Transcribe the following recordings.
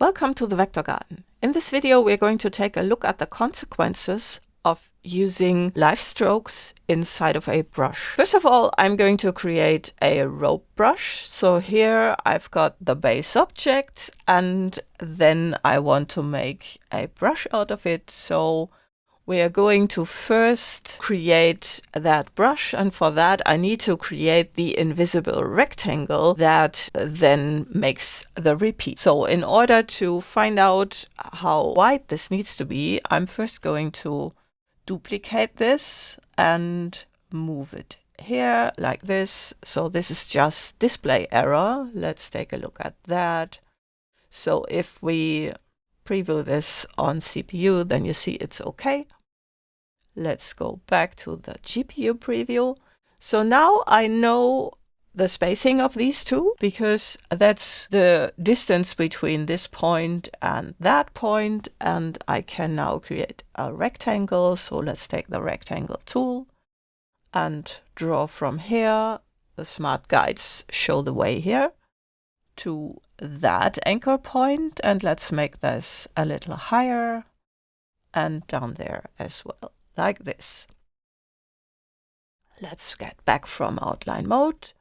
Welcome to the Vector Garden. In this video, we're going to take a look at the consequences of using live strokes inside of a brush. First of all, I'm going to create a rope brush. So here I've got the base object and then I want to make a brush out of it. So we are going to first create that brush, and for that I need to create the invisible rectangle that then makes the repeat. So in order to find out how wide this needs to be, I'm first going to duplicate this and move it here like this. So this is just display error. Let's take a look at that. So if we preview this on CPU, then you see it's okay. Let's go back to the GPU preview. So now I know the spacing of these two because that's the distance between this point and that point, and I can now create a rectangle. So let's take the rectangle tool and draw from here. The smart guides show the way here to that anchor point, and let's make this a little higher and down there as well, like this. Let's get back from outline mode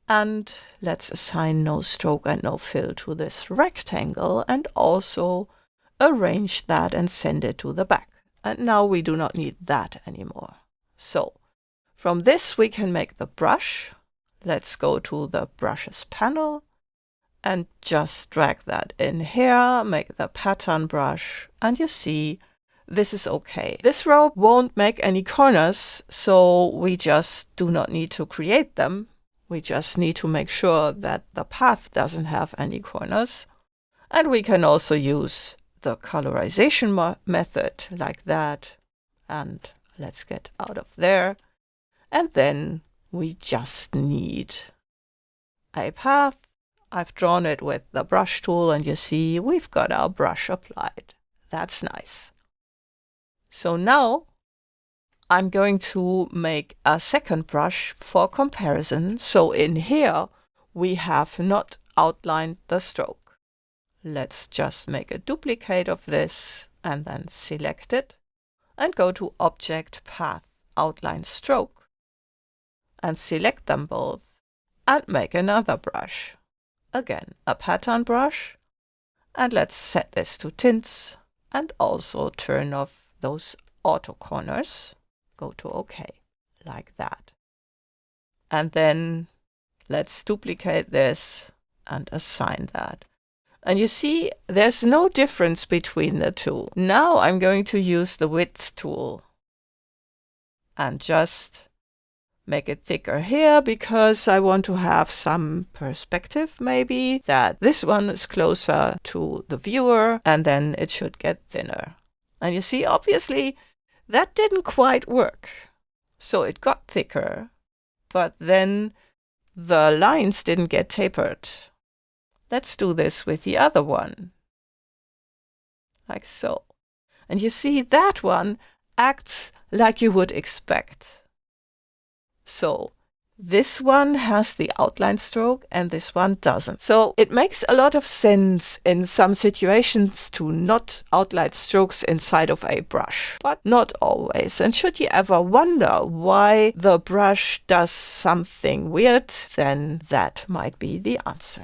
and let's assign no stroke and no fill to this rectangle and also arrange that and send it to the back. And now we do not need that anymore. So from this we can make the brush. Let's go to the brushes panel and just drag that in here, make the pattern brush, and you see this is okay. This rope won't make any corners, so we just do not need to create them. We just need to make sure that the path doesn't have any corners. And we can also use the colorization method like that. And let's get out of there. And then we just need a path. I've drawn it with the brush tool and you see we've got our brush applied. That's nice. So now I'm going to make a second brush for comparison. So in here we have not outlined the stroke. Let's just make a duplicate of this and then select it and go to Object, Path, Outline, Stroke and select them both and make another brush. Again, a pattern brush, and let's set this to tints and also turn off those auto corners. Go to OK, like that. And then let's duplicate this and assign that. And you see there's no difference between the two. Now I'm going to use the width tool and just make it thicker here because I want to have some perspective, maybe that this one is closer to the viewer and then it should get thinner. And you see, obviously, that didn't quite work. So it got thicker, but then the lines didn't get tapered. Let's do this with the other one, like so. And you see that one acts like you would expect. So this one has the outline stroke and this one doesn't. So it makes a lot of sense in some situations to not outline strokes inside of a brush, but not always. And should you ever wonder why the brush does something weird, then that might be the answer.